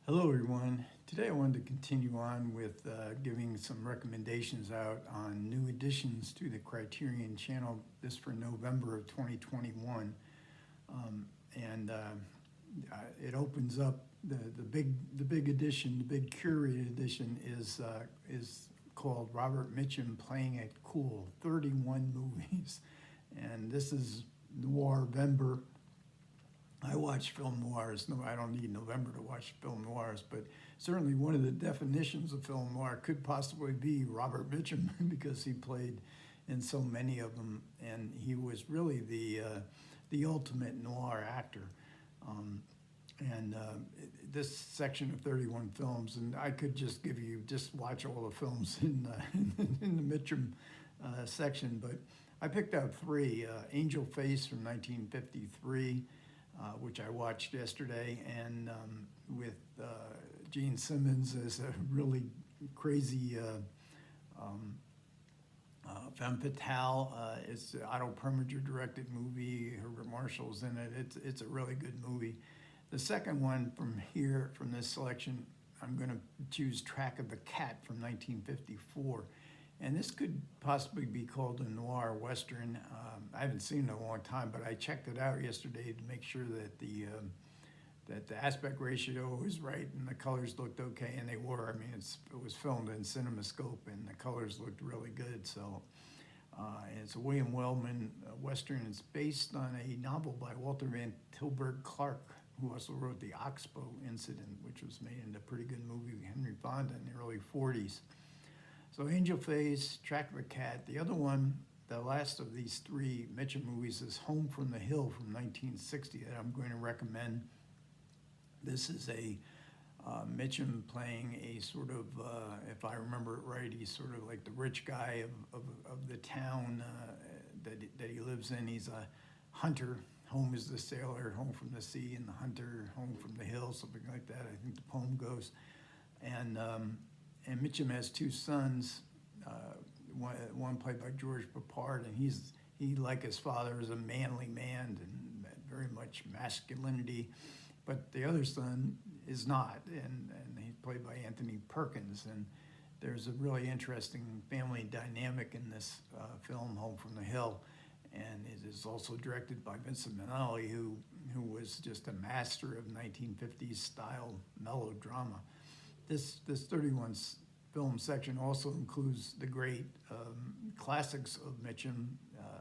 Hello, everyone. Today I wanted to continue on with giving some recommendations out on new additions to the Criterion Channel, this for November of 2021. And it opens up the big edition, the big curated edition is called Robert Mitchum Playing It Cool, 31 movies. And this is Noir-vember. I watch film noirs. No, I don't need November to watch film noirs, but certainly one of the definitions of film noir could possibly be Robert Mitchum because he played in so many of them, and he was really the ultimate noir actor. And this section of 31 films, and I could just give you watch all the films in the Mitchum section, but I picked out three: Angel Face from 1953. Which I watched yesterday, and with Gene Simmons as a really crazy femme fatale. It's an Otto Preminger directed movie. Herbert Marshall's in it. It's a really good movie. The second one from this selection, I'm going to choose Track of the Cat from 1954. And this could possibly be called a noir western. I haven't seen it in a long time, but I checked it out yesterday to make sure that the aspect ratio was right and the colors looked okay, and they were. I mean, it was filmed in CinemaScope, and the colors looked really good. So it's a William Wellman western. It's based on a novel by Walter Van Tilburg Clark, who also wrote The Oxbow Incident, which was made into a pretty good movie with Henry Fonda in the early 40s. So Angel Face, Track of the Cat. The other one, the last of these three Mitchum movies, is Home from the Hill from 1960 that I'm going to recommend. This is a Mitchum playing a sort of, if I remember it right, he's sort of like the rich guy of the town that he lives in. He's a hunter. Home is the sailor, home from the sea, and the hunter, home from the hill, something like that, I think the poem goes. And Mitchum has two sons, one played by George Papard, and he, like his father, is a manly man and very much masculinity, but the other son is not, and he's played by Anthony Perkins. And there's a really interesting family dynamic in this film, Home from the Hill, and it is also directed by Vincent Minnelli, who was just a master of 1950s style melodrama. This 31 film section also includes the great classics of Mitchum,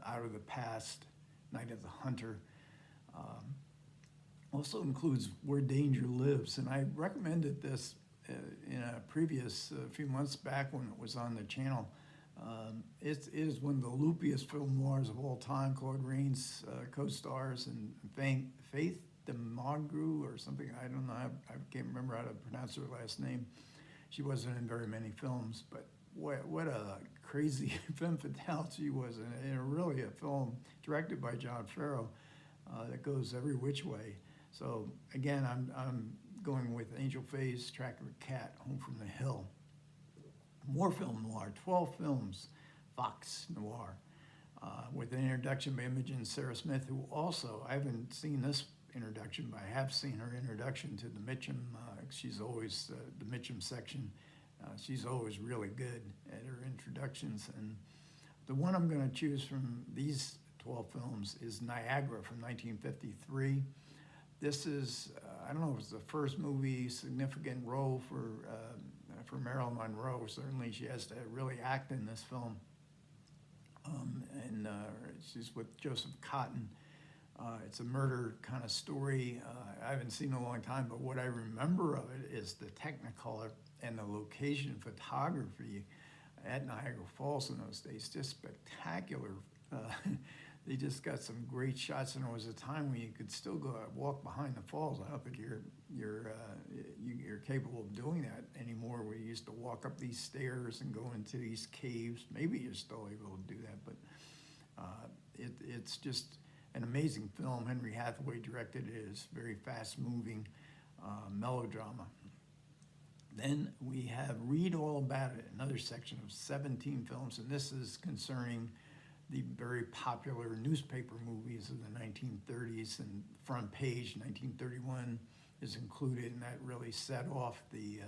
Out of the Past, Night of the Hunter. Also includes Where Danger Lives, and I recommended this in a previous few months back when it was on the channel. It is one of the loopiest film noirs of all time. Claude Rains co-stars, and Faith DeMongru or something, I don't know, I can't remember how to pronounce her last name. She wasn't in very many films, but what a crazy femme fatale she was, and really a film directed by John Farrow that goes every which way. So again, I'm going with Angel Face, Track of the Cat, Home from the Hill. More film noir, 12 films, Fox Noir, with an introduction by Imogen Sarah Smith, who also, I haven't seen this introduction, but I have seen her introduction to the Mitchum. She's always, the Mitchum section, she's always really good at her introductions. And the one I'm going to choose from these 12 films is Niagara from 1953. This is, I don't know if it's the first movie, significant role for Marilyn Monroe. Certainly she has to really act in this film. And she's with Joseph Cotton. It's a murder kind of story. I haven't seen it in a long time, but what I remember of it is the Technicolor and the location photography at Niagara Falls in those days, just spectacular. They just got some great shots, and there was a time when you could still go walk behind the falls. I don't think you're capable of doing that anymore. We used to walk up these stairs and go into these caves. Maybe you're still able to do that, but it's just an amazing film. Henry Hathaway directed it. It's very fast-moving melodrama. Then we have Read All About It, another section of 17 films, and this is concerning the very popular newspaper movies of the 1930s, and front page, 1931, is included, and that really set off the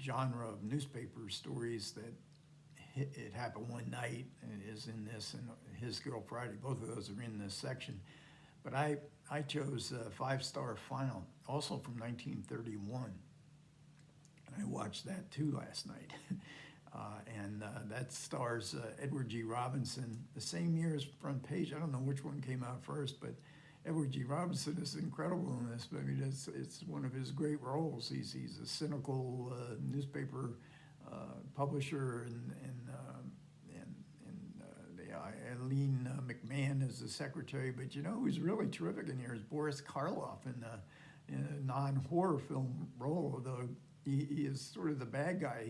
genre of newspaper stories that it happened one night, and it is in this, and His Girl Friday. Both of those are in this section. But I chose Five Star Final, also from 1931. And I watched that too last night. And that stars Edward G. Robinson, the same year as Front Page. I don't know which one came out first, but Edward G. Robinson is incredible in this. I mean, it's one of his great roles. He's a cynical newspaper publisher, and Eileen McMahon is the secretary. But you know who's really terrific in here is Boris Karloff in a non-horror film role, although he is sort of the bad guy.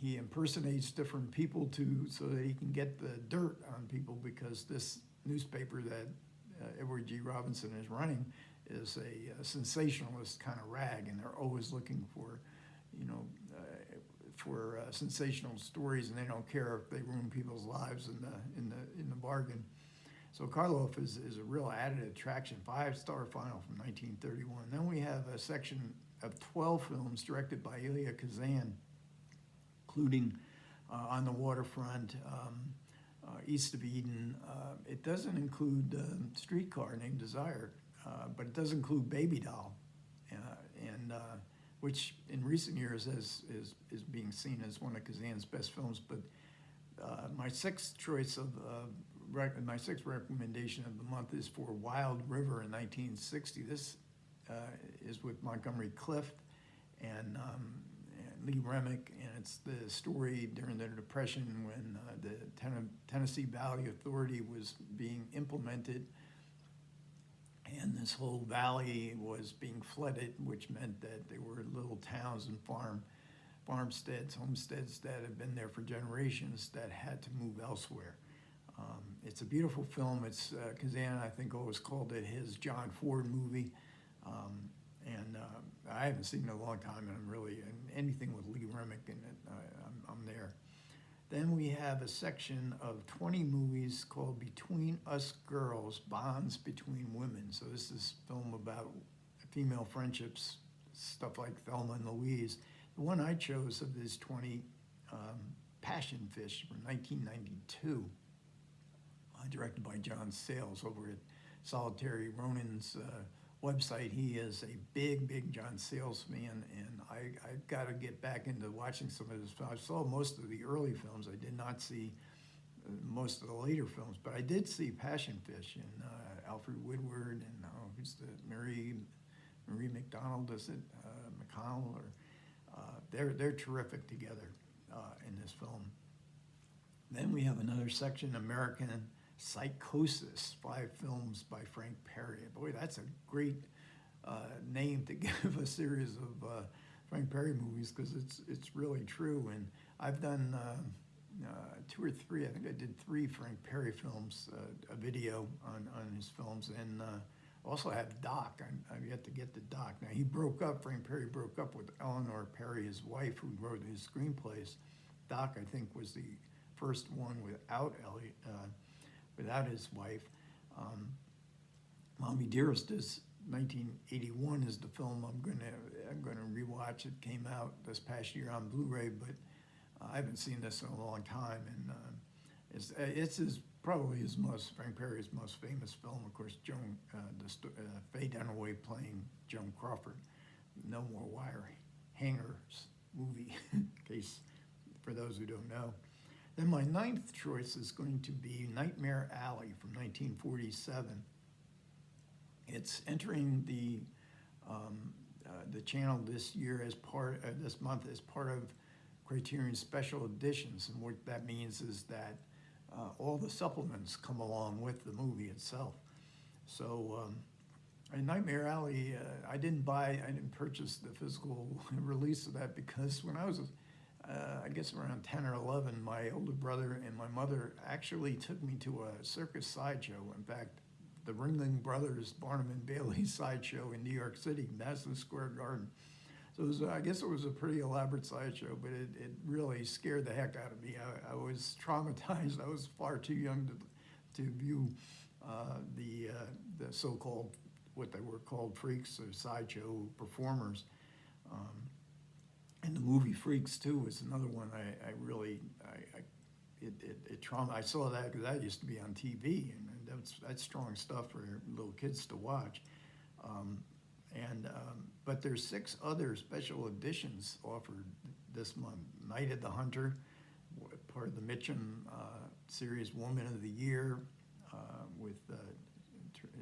He impersonates different people so that he can get the dirt on people, because this newspaper that Edward G. Robinson is running is a sensationalist kind of rag, and they're always looking for, sensational stories, and they don't care if they ruin people's lives in the bargain. So Karloff is a real added attraction. Five Star Final from 1931. Then we have a section of 12 films directed by Elia Kazan, including On the Waterfront, East of Eden. It doesn't include Streetcar Named Desire, but it does include Baby Doll, and which in recent years is being seen as one of Kazan's best films. But my sixth recommendation of the month is for Wild River in 1960. This is with Montgomery Clift and Lee Remick, and it's the story during the Depression when the Tennessee Valley Authority was being implemented, and this whole valley was being flooded, which meant that there were little towns and farmsteads, homesteads that had been there for generations that had to move elsewhere. It's a beautiful film. It's Kazan, I think, always called it his John Ford movie. And I haven't seen it in a long time, and I'm really, anything with Lee Remick in it, I'm there. Then we have a section of 20 movies called Between Us Girls, Bonds Between Women. So this is a film about female friendships, stuff like Thelma and Louise. The one I chose of these 20, Passion Fish from 1992, directed by John Sayles over at Solitary Ronin's website. He is a big John Sayles fan, and I've got to get back into watching some of his films. I saw most of the early films. I did not see most of the later films, but I did see Passion Fish and Alfred Woodward and who's the Marie McDonald, is it McConnell, or they're terrific together in this film. Then we have another section, American Psychosis, 5 films by Frank Perry. Boy, that's a great name to give a series of Frank Perry movies, because it's really true. And I've done 2 or 3, I think I did 3 Frank Perry films, a video on his films, and also have Doc. I've yet to get to Doc. Now, Frank Perry broke up with Eleanor Perry, his wife, who wrote his screenplays. Doc, I think, was the first one without his wife. Mommie Dearest is 1981 is the film I'm gonna rewatch. It came out this past year on Blu-ray, but I haven't seen this in a long time, and it's probably Frank Perry's most famous film. Of course, Faye Dunaway playing Joan Crawford. No More Wire Hangers movie, in case for those who don't know. Then my 9th choice is going to be Nightmare Alley from 1947. It's entering the channel this year this month as part of Criterion Special Editions, and what that means is that all the supplements come along with the movie itself. So in Nightmare Alley, I didn't purchase the physical release of that, because when I was I guess around 10 or 11, my older brother and my mother actually took me to a circus sideshow. In fact, the Ringling Brothers Barnum and Bailey sideshow in New York City, Madison Square Garden. So I guess it was a pretty elaborate sideshow, but it really scared the heck out of me. I was traumatized. I was far too young to view the so-called what they were called freaks or sideshow performers. And the movie Freaks too is another one I really, it trauma. I saw that because that used to be on TV, and that's strong stuff for little kids to watch. But there's 6 other special editions offered this month. Night of the Hunter, part of the Mitchum series, Woman of the Year, with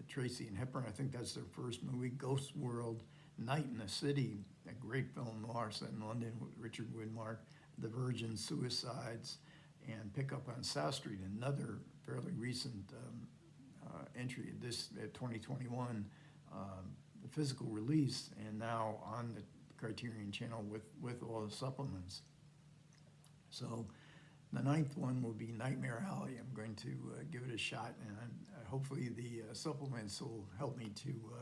Tracy and Hepburn. I think that's their first movie. Ghost World, Night in the City, a great film noir set in London with Richard Widmark. The Virgin Suicides, and Pick Up on South Street, another fairly recent entry, this 2021 physical release, and now on the Criterion Channel with all the supplements. So the 9th one will be Nightmare Alley. I'm going to give it a shot, and hopefully the supplements will help me to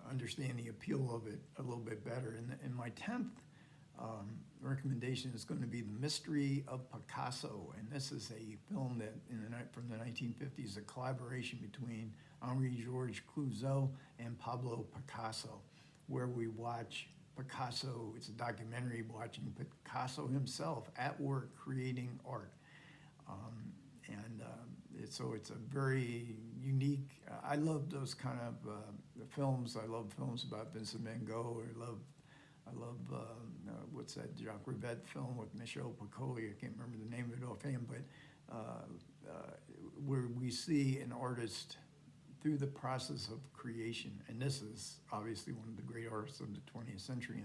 understand the appeal of it a little bit better. And my 10th recommendation is going to be The Mystery of Picasso, and this is a film that from the 1950s, a collaboration between Henri-Georges Clouzot and Pablo Picasso, where we watch Picasso. It's a documentary watching Picasso himself at work creating art. So it's a very unique, I love those kind of films. I love films about Vincent Van Gogh. I love what's that Jacques Rivette film with Michel Piccoli? I can't remember the name of it offhand, but where we see an artist through the process of creation. And this is obviously one of the great artists of the 20th century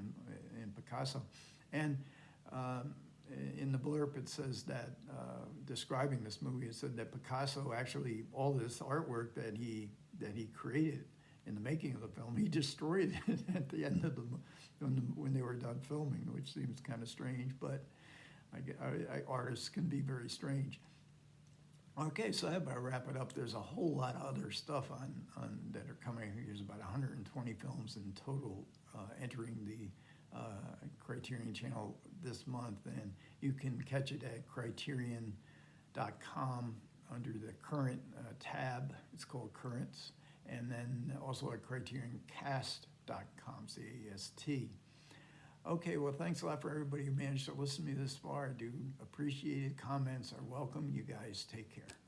in Picasso. And in the blurb it says that, describing this movie, it said that Picasso actually, all this artwork that he created in the making of the film, he destroyed it at the end of when they were done filming, which seems kind of strange, but artists can be very strange. Okay, so I better wrap it up. There's a whole lot of other stuff on that are coming. I think there's about 120 films in total entering the Criterion Channel this month, and you can catch it at criterion.com under the current tab. It's called Currents, and then also at criterioncast.com, C-A-S-T. Okay, well, thanks a lot for everybody who managed to listen to me this far. I do appreciate it. Comments are welcome. You guys take care.